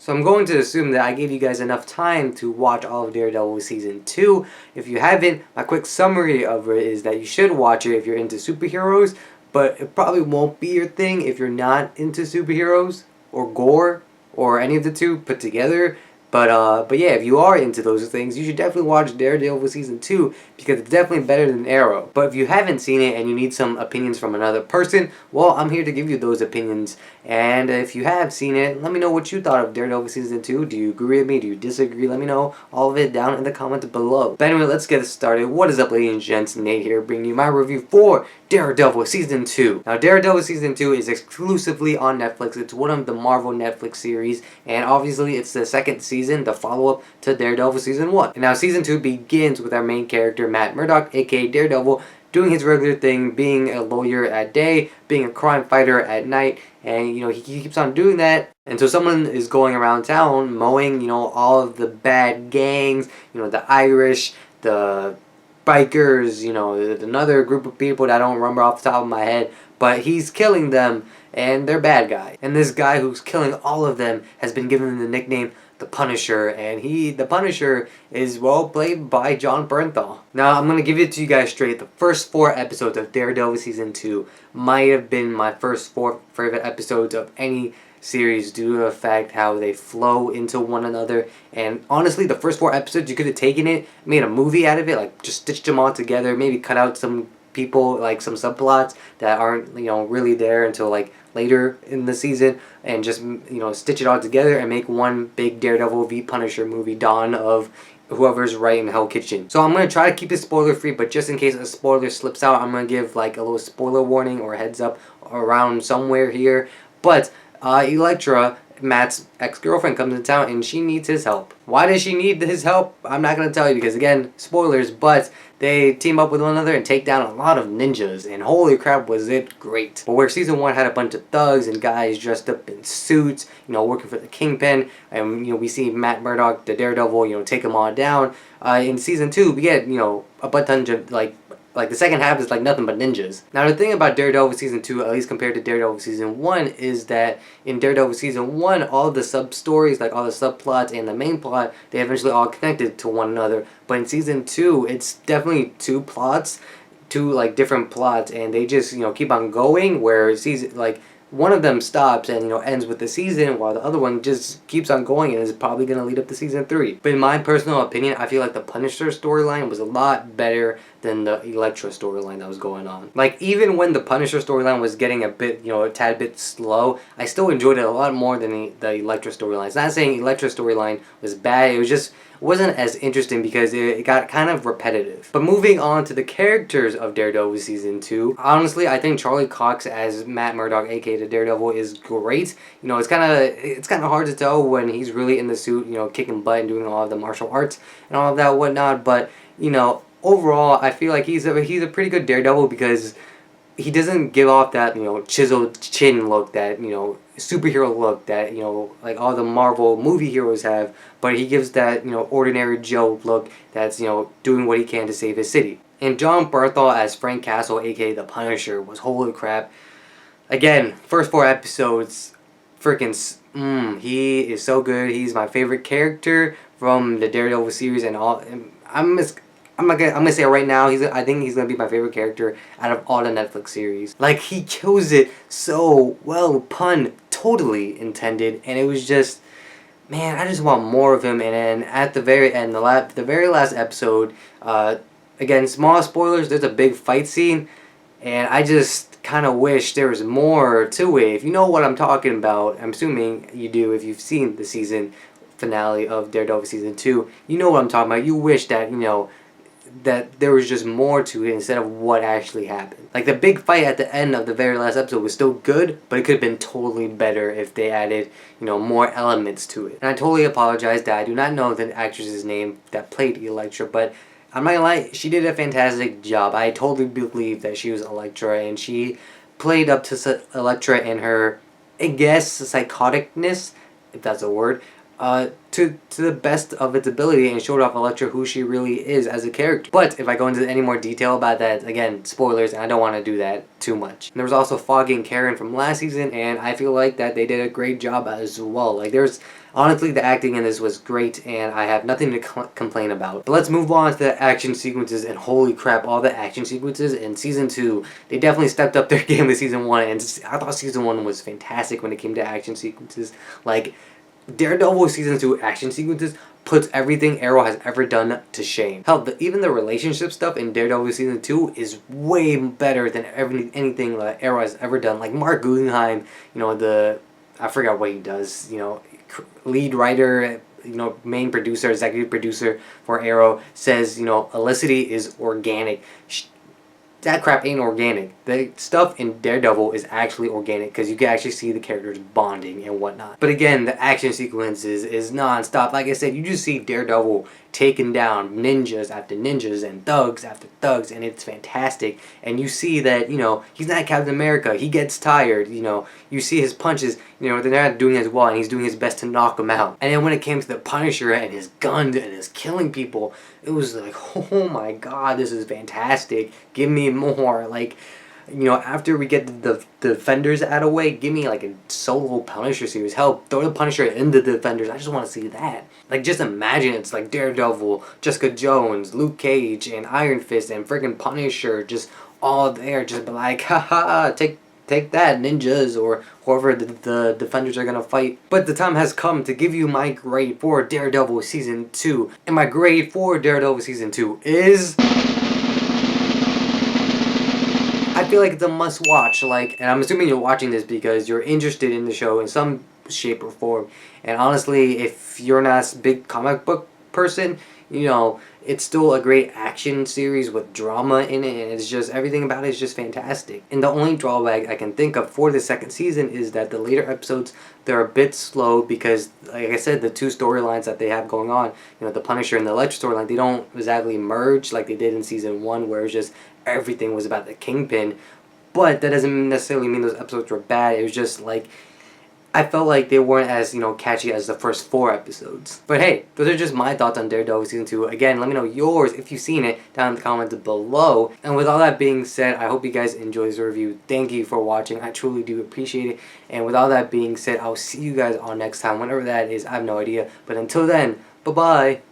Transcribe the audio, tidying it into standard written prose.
So I'm going to assume that I gave you guys enough time to watch all of Daredevil Season 2. If you haven't, my quick summary of it is that you should watch it if you're into superheroes, but it probably won't be your thing if you're not into superheroes or gore or any of the two put together. But yeah, if you are into those things, you should definitely watch Daredevil Season 2 because it's definitely better than Arrow. But if you haven't seen it and you need some opinions from another person, well, I'm here to give you those opinions. And if you have seen it, let me know what you thought of Daredevil Season 2. Do you agree with me? Do you disagree? Let me know all of it down in the comments below. But anyway, let's get started. What is up, ladies and gents? Nate here, bringing you my review for Daredevil Season 2. Now, Daredevil Season 2 is exclusively on Netflix. It's one of the Marvel Netflix series, and obviously it's the second season, the follow-up to Daredevil Season 1. And now Season 2 begins with our main character, Matt Murdock, aka Daredevil, doing his regular thing, being a lawyer at day, being a crime fighter at night, and he keeps on doing that until someone is going around town mowing, all of the bad gangs, the Irish, the bikers, another group of people that I don't remember off the top of my head, but he's killing them and they're bad guys. And this guy who's killing all of them has been given the nickname the Punisher, and the Punisher is, well, played by Jon Bernthal. Now, I'm going to give it to you guys straight. The first 4 episodes of Daredevil Season 2 might have been my first 4 favorite episodes of any series due to the fact how they flow into one another. And honestly, the first 4 episodes, you could have taken it, made a movie out of it, like just stitched them all together, maybe cut out some people, like some subplots that aren't really there until like later in the season, and just stitch it all together and make one big Daredevil v Punisher movie, Dawn of whoever's right in Hell Kitchen. So I'm going to try to keep it spoiler free, but just in case a spoiler slips out, I'm going to give like a little spoiler warning or heads up around somewhere here. But Elektra, Matt's ex-girlfriend, comes into town and she needs his help. Why does she need his help? I'm not going to tell you because, again, spoilers, but they team up with one another and take down a lot of ninjas, and holy crap was it great. But where Season 1 had a bunch of thugs and guys dressed up in suits, working for the Kingpin, and we see Matt Murdock, the Daredevil, take them all down. In Season 2, we get, a bunch of, like the second half is like nothing but ninjas. Now the thing about Daredevil Season 2, at least compared to Daredevil Season 1, is that in Daredevil Season 1, all of the sub-stories, like all the subplots and the main plot, they eventually all connected to one another. But in Season 2, it's definitely 2 plots, 2 like different plots, and they just, keep on going, where season, like, one of them stops and ends with the season, while the other one just keeps on going and is probably going to lead up to Season 3. But in my personal opinion, I feel like the Punisher storyline was a lot better than the Elektra storyline that was going on. Like, even when the Punisher storyline was getting a bit, a tad bit slow, I still enjoyed it a lot more than the Elektra storyline. It's not saying Elektra storyline was bad, it was just wasn't as interesting because it got kind of repetitive. But moving on to the characters of Daredevil Season 2, honestly, I think Charlie Cox as Matt Murdock, aka the Daredevil, is great. It's kind of hard to tell when he's really in the suit, kicking butt and doing all of the martial arts and all of that whatnot. But overall, I feel like he's a pretty good Daredevil because he doesn't give off that chiseled chin look, that superhero look that like all the Marvel movie heroes have, but he gives that ordinary Joe look that's doing what he can to save his city. And Jon Bernthal as Frank Castle, aka the Punisher, was holy crap. Again, first 4 episodes, freaking he is so good. He's my favorite character from the Daredevil series, and all. I'm gonna say it right now. I think he's gonna be my favorite character out of all the Netflix series. Like, he kills it so well, pun totally intended, and it was just, man, I just want more of him. And then at the very end, the very last episode, again, small spoilers, there's a big fight scene, and I just kind of wish there was more to it. If you know what I'm talking about, I'm assuming you do if you've seen the season finale of Daredevil Season 2, you know what I'm talking about. You wish that, that there was just more to it instead of what actually happened. Like, the big fight at the end of the very last episode was still good, but it could have been totally better if they added, more elements to it. And I totally apologize that I do not know the actress's name that played Elektra, but I'm not gonna lie, she did a fantastic job. I totally believe that she was Elektra, and she played up to Elektra in her, I guess, psychoticness, if that's a word, to the best of its ability, and showed off Elektra who she really is as a character. But if I go into any more detail about that, again, spoilers, and I don't want to do that too much. And there was also Foggy and Karen from last season, and I feel like that they did a great job as well. Like, Honestly, the acting in this was great, and I have nothing to complain about. But let's move on to the action sequences, and holy crap, all the action sequences in Season 2, they definitely stepped up their game with Season 1, and I thought Season 1 was fantastic when it came to action sequences. Like, Daredevil Season 2 action sequences puts everything Arrow has ever done to shame. Hell, even the relationship stuff in Daredevil Season 2 is way better than anything that Arrow has ever done. Like, Mark Guggenheim, I forgot what he does, lead writer, main producer, executive producer for Arrow, says, Elicity is organic. That crap ain't organic. The stuff in Daredevil is actually organic because you can actually see the characters bonding and whatnot. But again, the action sequences is non-stop. Like I said, you just see Daredevil taking down ninjas after ninjas and thugs after thugs, and it's fantastic. And you see that, he's not Captain America. He gets tired, You see his punches, they're not doing as well, and he's doing his best to knock them out. And then when it came to the Punisher and his gun and his killing people, it was like, oh my god, this is fantastic. Give me more. Like, after we get the Defenders out of the way, give me like a solo Punisher series. Hell, throw the Punisher in the Defenders. I just want to see that. Like, just imagine it's like Daredevil, Jessica Jones, Luke Cage, and Iron Fist, and freaking Punisher just all there. Just be like, haha, take that, ninjas, or whoever the Defenders are gonna fight. But the time has come to give you my grade for Daredevil Season 2. And my grade for Daredevil Season 2 is... I feel like it's a must watch, and I'm assuming you're watching this because you're interested in the show in some shape or form. And honestly, if you're not a big comic book person, it's still a great action series with drama in it, and it's just, everything about it is just fantastic. And the only drawback I can think of for the second season is that the later episodes, they're a bit slow because, like I said, the two storylines that they have going on, the Punisher and the Elektra storyline, they don't exactly merge like they did in Season 1, where it's just everything was about the Kingpin. But that doesn't necessarily mean those episodes were bad. It was just like, I felt like they weren't as, catchy as the first 4 episodes. But hey, those are just my thoughts on Daredevil Season 2. Again, let me know yours if you've seen it down in the comments below. And with all that being said, I hope you guys enjoy this review. Thank you for watching. I truly do appreciate it. And with all that being said, I'll see you guys on next time. Whenever that is, I have no idea. But until then, bye-bye.